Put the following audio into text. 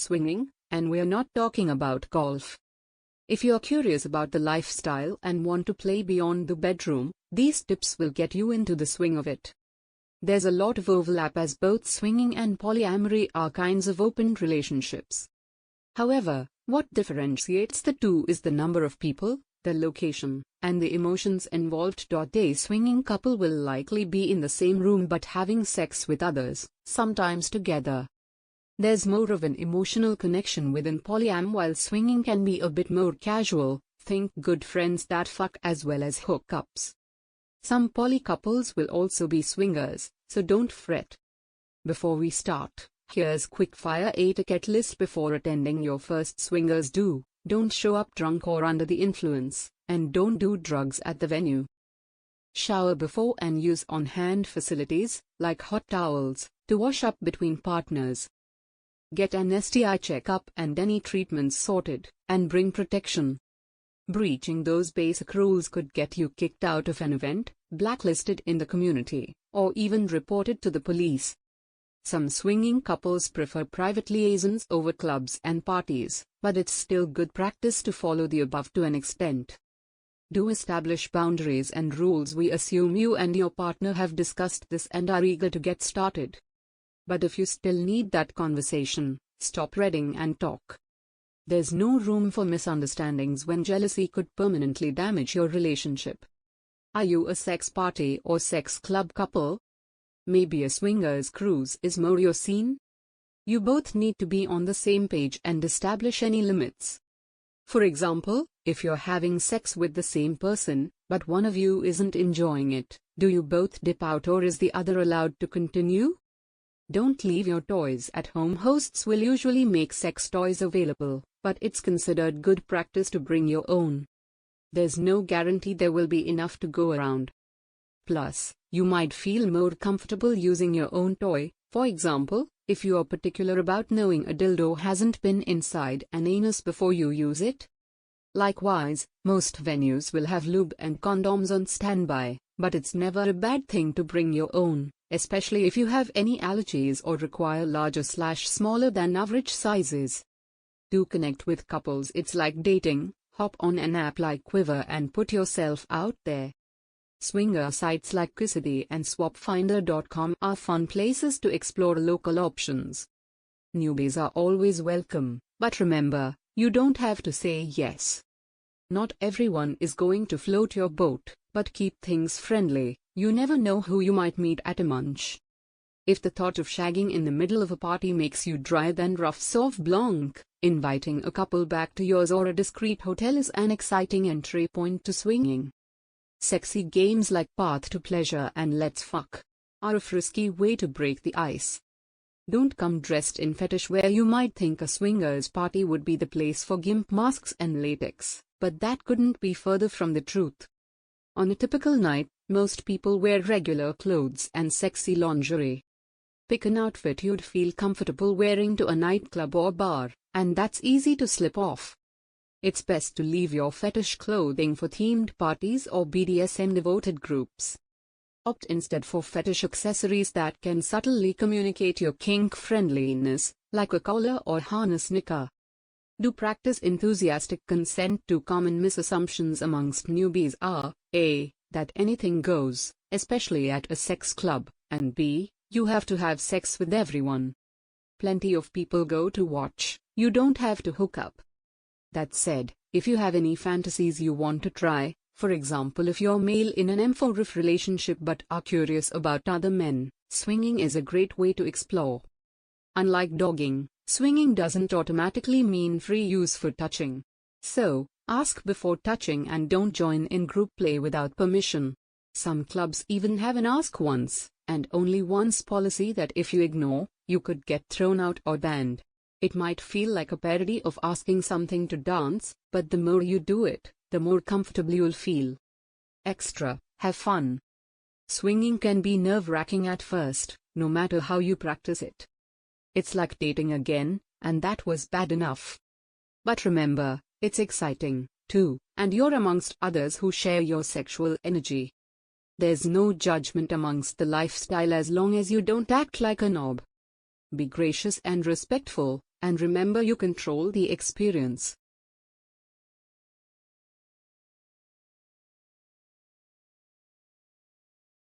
swinging, and we're not talking about golf. If you're curious about the lifestyle and want to play beyond the bedroom, these tips will get you into the swing of it. There's a lot of overlap as both swinging and polyamory are kinds of open relationships. However, what differentiates the two is the number of people, the location, and the emotions involved. A swinging couple will likely be in the same room but having sex with others, sometimes together. There's more of an emotional connection within polyam, while swinging can be a bit more casual, think good friends that fuck as well as hookups. Some poly couples will also be swingers, so don't fret. Before we start, here's quick-fire etiquette list before attending your first swingers do. Don't show up drunk or under the influence, and don't do drugs at the venue. Shower before and use on-hand facilities, like hot towels, to wash up between partners. Get an STI checkup and any treatments sorted, and bring protection. Breaching those basic rules could get you kicked out of an event, blacklisted in the community, or even reported to the police. Some swinging couples prefer private liaisons over clubs and parties, but it's still good practice to follow the above to an extent. Do establish boundaries and rules. We assume you and your partner have discussed this and are eager to get started. But if you still need that conversation, stop reading and talk. There's no room for misunderstandings when jealousy could permanently damage your relationship. Are you a sex party or sex club couple? Maybe a swingers cruise is more your scene? You both need to be on the same page and establish any limits. For example, if you're having sex with the same person, but one of you isn't enjoying it, do you both dip out or is the other allowed to continue? Don't leave your toys at home. Hosts will usually make sex toys available, but it's considered good practice to bring your own. There's no guarantee there will be enough to go around. Plus, you might feel more comfortable using your own toy. For example, if you are particular about knowing a dildo hasn't been inside an anus before you use it. Likewise, most venues will have lube and condoms on standby, but it's never a bad thing to bring your own, especially if you have any allergies or require larger/smaller than average sizes. To connect with couples, it's like dating. Hop on an app like Quiver and put yourself out there. Swinger sites like Kissity and SwapFinder.com are fun places to explore local options. Newbies are always welcome, but remember, you don't have to say yes. Not everyone is going to float your boat, but keep things friendly. You never know who you might meet at a munch. If the thought of shagging in the middle of a party makes you dry, then rough sauv blanc, inviting a couple back to yours or a discreet hotel is an exciting entry point to swinging. Sexy games like Path to Pleasure and Let's Fuck are a frisky way to break the ice. Don't come dressed in fetish wear. You might think a swingers party would be the place for gimp masks and latex, but that couldn't be further from the truth. On a typical night, most people wear regular clothes and sexy lingerie. Pick an outfit you'd feel comfortable wearing to a nightclub or bar, and that's easy to slip off. It's best to leave your fetish clothing for themed parties or BDSM-devoted groups. Opt instead for fetish accessories that can subtly communicate your kink-friendliness, like a collar or harness knicker. Do practice enthusiastic consent. Two common misassumptions amongst newbies are, A, that anything goes, especially at a sex club, and B, you have to have sex with everyone. Plenty of people go to watch, you don't have to hook up. That said, if you have any fantasies you want to try, for example if you're male in an M4F relationship but are curious about other men, swinging is a great way to explore. Unlike dogging, swinging doesn't automatically mean free use for touching. So, ask before touching and don't join in group play without permission. Some clubs even have an ask once, and only once policy that if you ignore, you could get thrown out or banned. It might feel like a parody of asking something to dance, but the more you do it, the more comfortable you'll feel. Extra, have fun. Swinging can be nerve-wracking at first, no matter how you practice it. It's like dating again, and that was bad enough. But remember, it's exciting, too, and you're amongst others who share your sexual energy. There's no judgment amongst the lifestyle as long as you don't act like a knob. Be gracious and respectful, And remember, you control the experience.